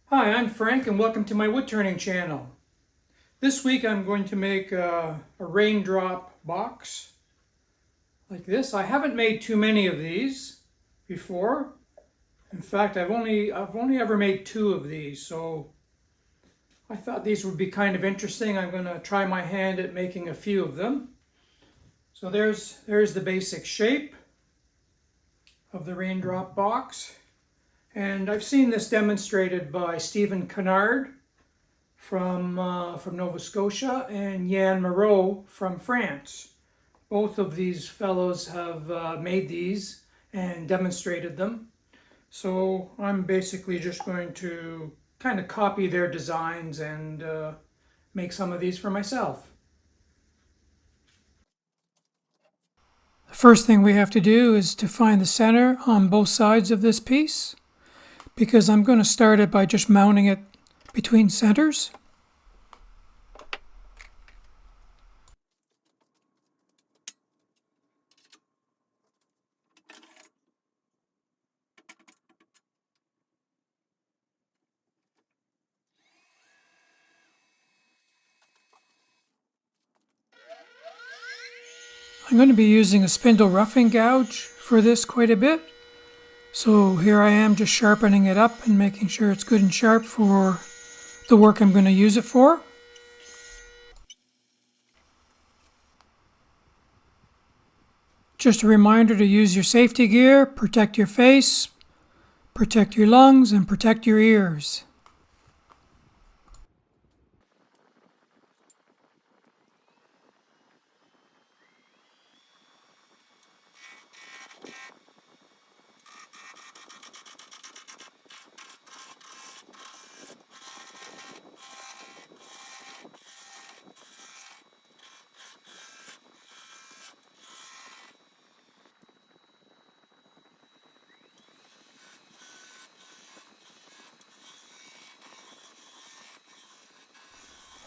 Hi, I'm Frank and welcome to my woodturning channel. This week I'm going to make a raindrop box like this. I haven't made too many of these before. In fact, I've only ever made two of these, so I thought these would be kind of interesting. I'm going to try my hand at making a few of them. So there's the basic shape of the raindrop box. And I've seen this demonstrated by Steven Kennard from Nova Scotia and Yann Marot from France. Both of these fellows have made these and demonstrated them. So I'm basically just going to kind of copy their designs and make some of these for myself. The first thing we have to do is to find the center on both sides of this piece, because I'm going to start it by just mounting it between centers. I'm going to be using a spindle roughing gouge for this quite a bit. So here I am just sharpening it up and making sure it's good and sharp for the work I'm going to use it for. Just a reminder to use your safety gear, protect your face, protect your lungs, and protect your ears.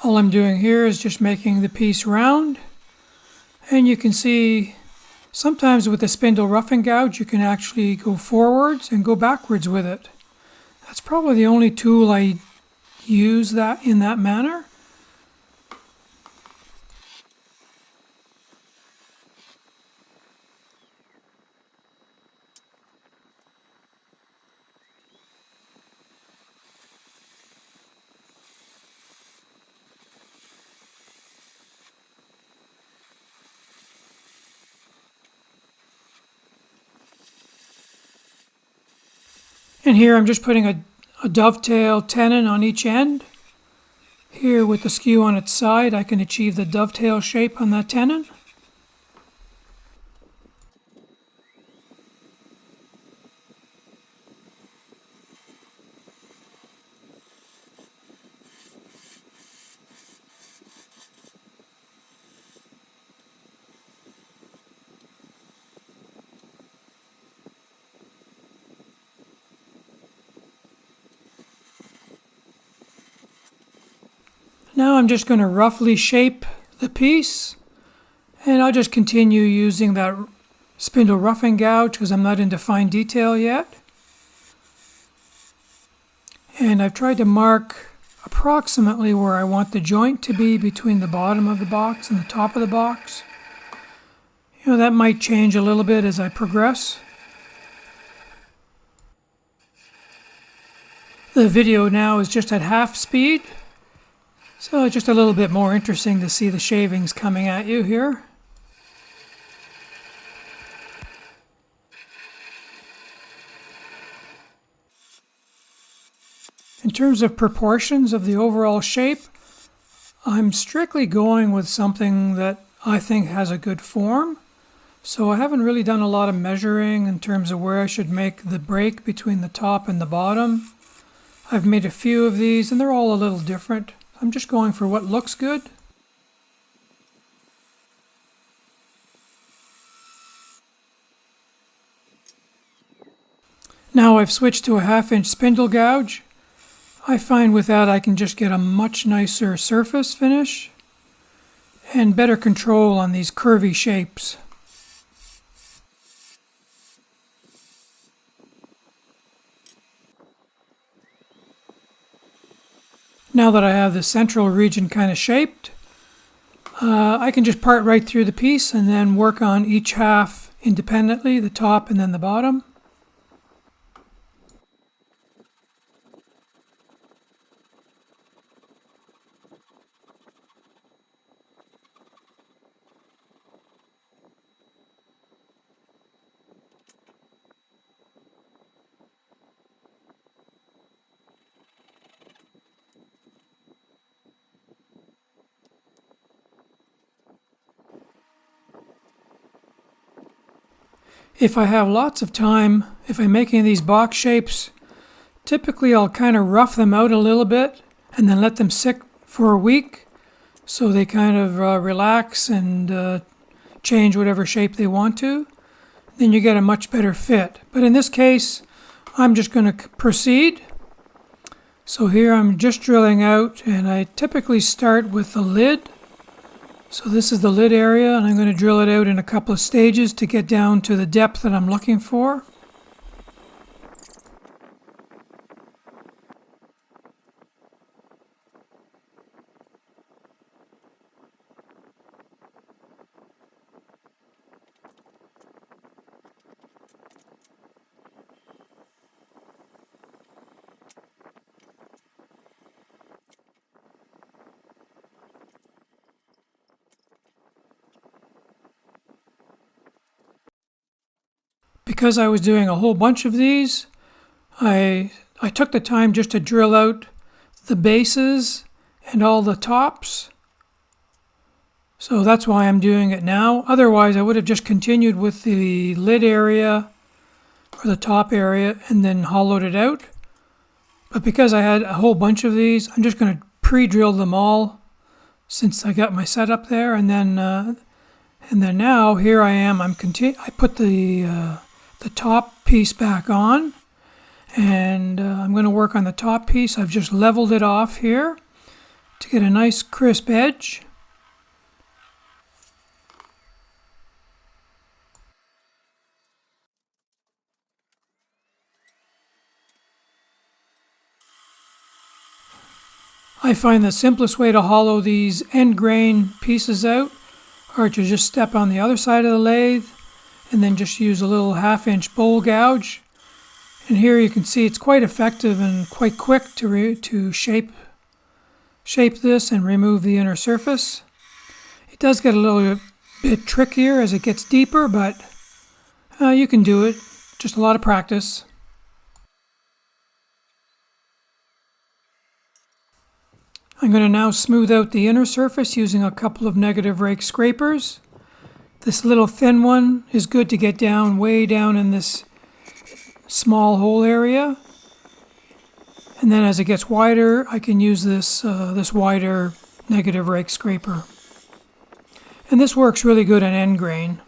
All I'm doing here is just making the piece round, and you can see sometimes with the spindle roughing gouge you can actually go forwards and go backwards with it. That's probably the only tool I use that in that manner. And here I'm just putting a dovetail tenon on each end. Here with the skew on its side, I can achieve the dovetail shape on that tenon. Now I'm just going to roughly shape the piece, and I'll just continue using that spindle roughing gouge because I'm not into fine detail yet. And I've tried to mark approximately where I want the joint to be between the bottom of the box and the top of the box. You know, that might change a little bit as I progress. The video now is just at half speed, so it's just a little bit more interesting to see the shavings coming at you here. In terms of proportions of the overall shape, I'm strictly going with something that I think has a good form. So I haven't really done a lot of measuring in terms of where I should make the break between the top and the bottom. I've made a few of these and they're all a little different. I'm just going for what looks good. Now I've switched to a 1/2 inch spindle gouge. I find with that I can just get a much nicer surface finish and better control on these curvy shapes. Now that I have the central region kind of shaped, I can just part right through the piece and then work on each half independently, the top and then the bottom. If I have lots of time, if I'm making these box shapes, typically I'll kind of rough them out a little bit and then let them sit for a week so they kind of relax and change whatever shape they want to. Then you get a much better fit. But in this case, I'm just going to proceed. So here I'm just drilling out, and I typically start with the lid. So this is the lid area, and I'm going to drill it out in a couple of stages to get down to the depth that I'm looking for. Because I was doing a whole bunch of these, I took the time just to drill out the bases and all the tops. So that's why I'm doing it now. Otherwise, I would have just continued with the lid area or the top area and then hollowed it out. But because I had a whole bunch of these, I'm just going to pre-drill them all since I got my setup there. And then now here I am. I put the top piece back on, and I'm going to work on the top piece. I've just leveled it off here to get a nice crisp edge. I find the simplest way to hollow these end grain pieces out are to just step on the other side of the lathe and then just use a little 1/2-inch bowl gouge. And here you can see it's quite effective and quite quick to shape this and remove the inner surface. It does get a little bit trickier as it gets deeper, but you can do it. Just a lot of practice. I'm going to now smooth out the inner surface using a couple of negative rake scrapers. This little thin one is good to get down way down in this small hole area. And then as it gets wider, I can use this wider negative rake scraper. And this works really good on end grain.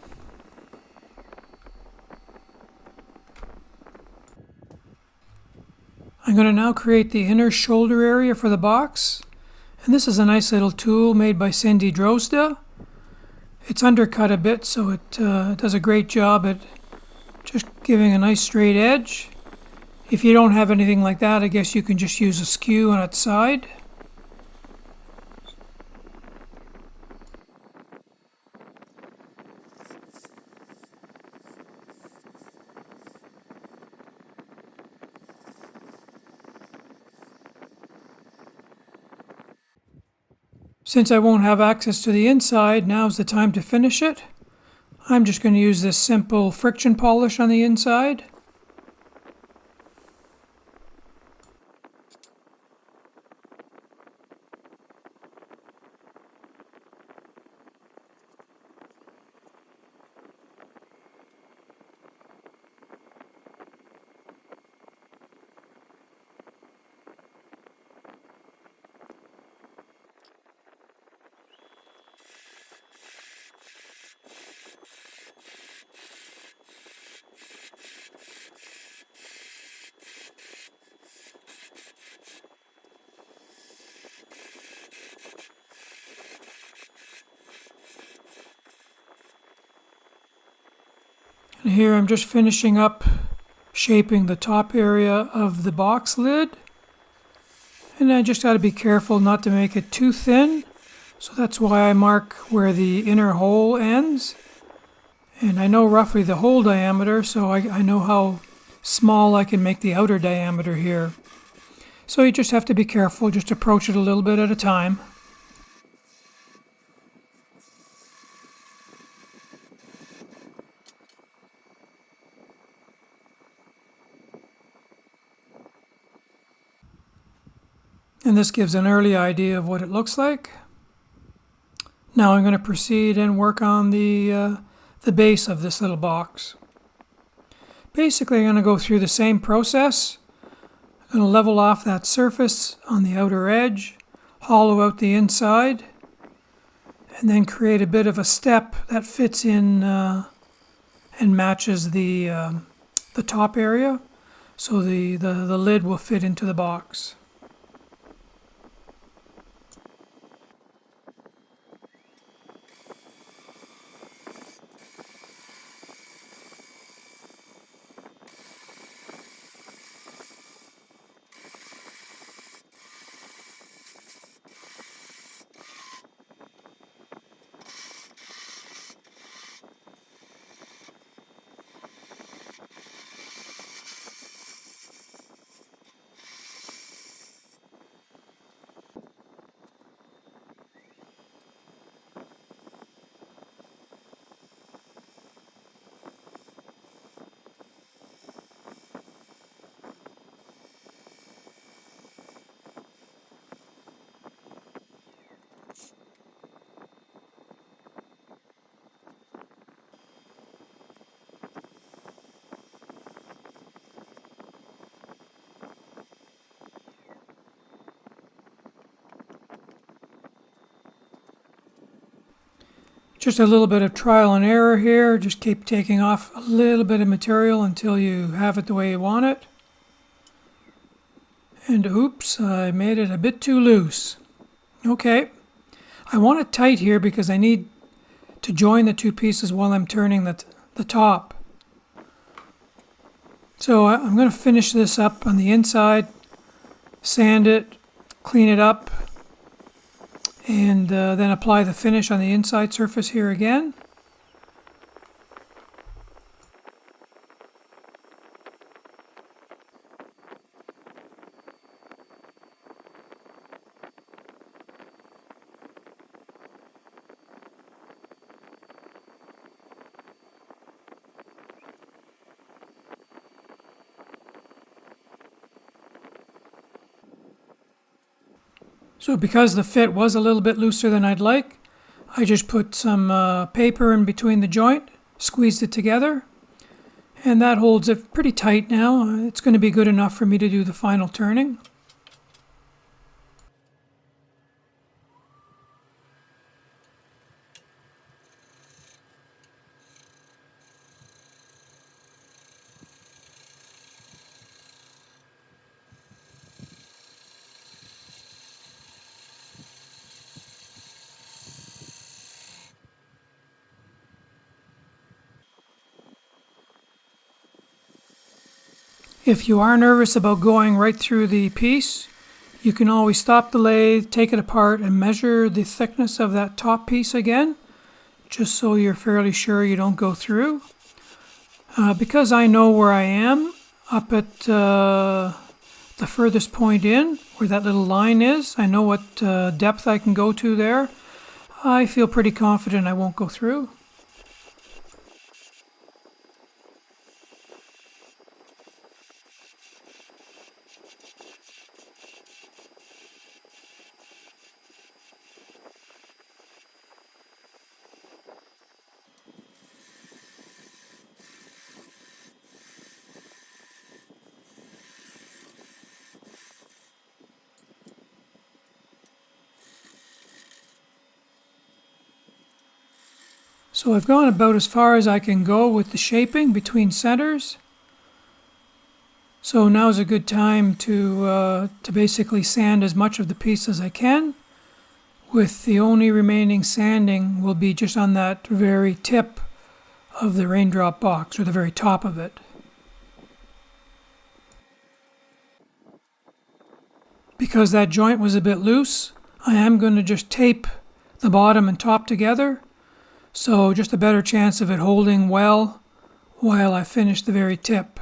I'm going to now create the inner shoulder area for the box. And this is a nice little tool made by Cindy Drozda. It's undercut a bit, so it does a great job at just giving a nice straight edge. If you don't have anything like that, I guess you can just use a skew on its side. Since I won't have access to the inside, now's the time to finish it. I'm just going to use this simple friction polish on the inside. And here I'm just finishing up shaping the top area of the box lid. And I just got to be careful not to make it too thin. So that's why I mark where the inner hole ends. And I know roughly the hole diameter, so I know how small I can make the outer diameter here. So you just have to be careful, just approach it a little bit at a time. And this gives an early idea of what it looks like. Now I'm going to proceed and work on the base of this little box. Basically, I'm going to go through the same process. I'm going to level off that surface on the outer edge, hollow out the inside, and then create a bit of a step that fits in and matches the top area, so the lid will fit into the box. Just a little bit of trial and error here. Just keep taking off a little bit of material until you have it the way you want it. And oops, I made it a bit too loose. Okay, I want it tight here because I need to join the two pieces while I'm turning the top. So I'm going to finish this up on the inside, sand it, clean it up, and then apply the finish on the inside surface here again. So because the fit was a little bit looser than I'd like, I just put some paper in between the joint, squeezed it together, and that holds it pretty tight now. It's going to be good enough for me to do the final turning. If you are nervous about going right through the piece, you can always stop the lathe, take it apart, and measure the thickness of that top piece again, just so you're fairly sure you don't go through. Because I know where I am, up at the furthest point in, where that little line is, I know what depth I can go to there. I feel pretty confident I won't go through. So I've gone about as far as I can go with the shaping between centers. So now's a good time to basically sand as much of the piece as I can, with the only remaining sanding will be just on that very tip of the raindrop box, or the very top of it. because that joint was a bit loose, I am going to just tape the bottom and top together, so just a better chance of it holding well while I finish the very tip.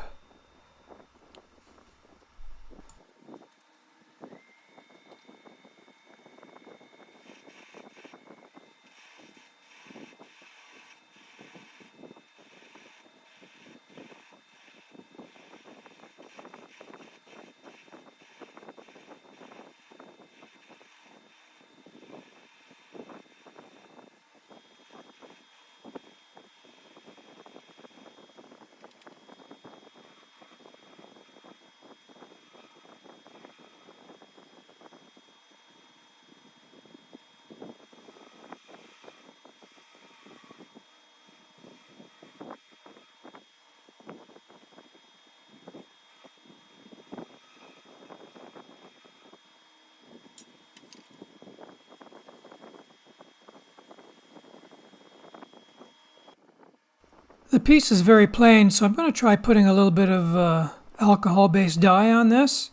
The piece is very plain, so I'm going to try putting a little bit of alcohol-based dye on this,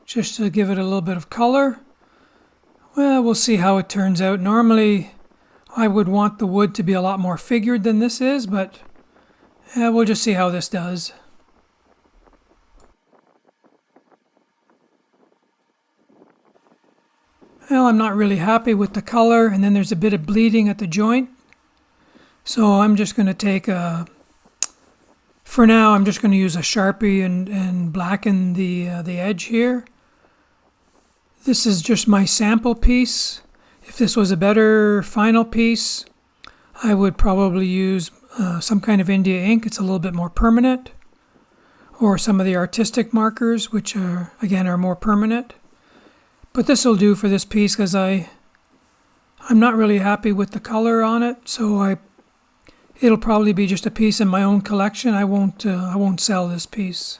just to give it a little bit of color. Well, we'll see how it turns out. Normally, I would want the wood to be a lot more figured than this is, but we'll just see how this does. Well, I'm not really happy with the color, and then there's a bit of bleeding at the joint. So I'm just going to take for now, I'm just going to use a Sharpie and blacken the edge here. This is just my sample piece. If this was a better final piece, I would probably use some kind of India ink. It's a little bit more permanent. Or some of the artistic markers, which are, again, are more permanent. But this will do for this piece because I'm not really happy with the color on it, so it'll probably be just a piece in my own collection. I won't sell this piece.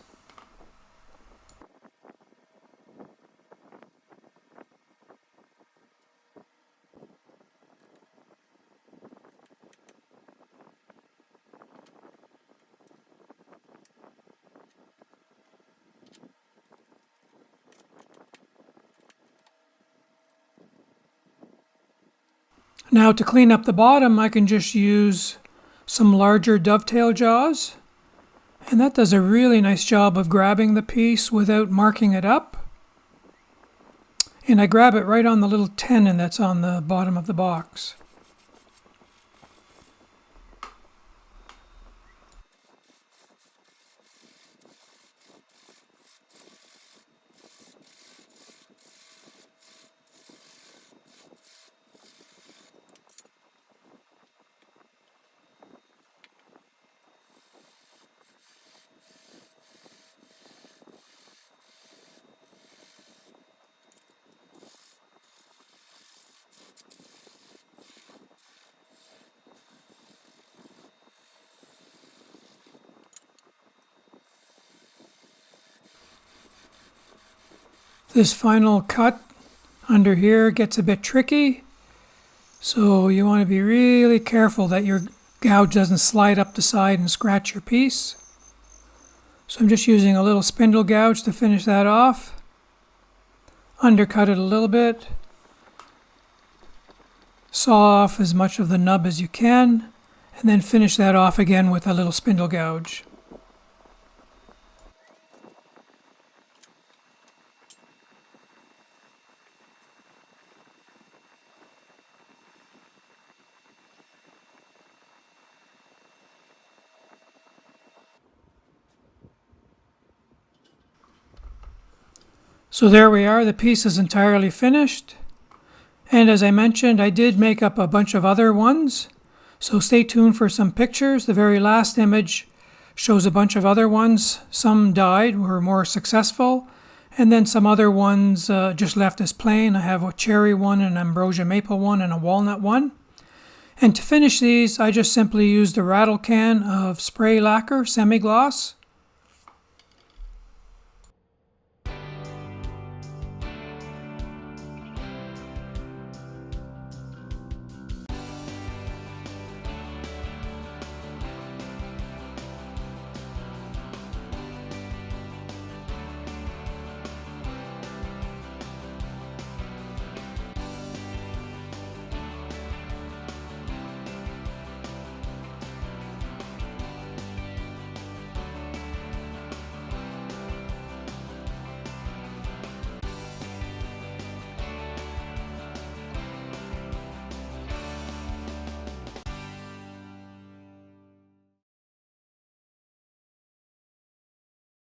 Now to clean up the bottom, I can just use some larger dovetail jaws, and that does a really nice job of grabbing the piece without marking it up. And I grab it right on the little tenon that's on the bottom of the box. This final cut under here gets a bit tricky, so you want to be really careful that your gouge doesn't slide up the side and scratch your piece. So I'm just using a little spindle gouge to finish that off. Undercut it a little bit. Saw off as much of the nub as you can, and then finish that off again with a little spindle gouge. So there we are, the piece is entirely finished. And as I mentioned, I did make up a bunch of other ones. So stay tuned for some pictures. The very last image shows a bunch of other ones. Some died, were more successful. And then some other ones just left as plain. I have a cherry one, an ambrosia maple one, and a walnut one. And to finish these, I just simply used a rattle can of spray lacquer, semi-gloss.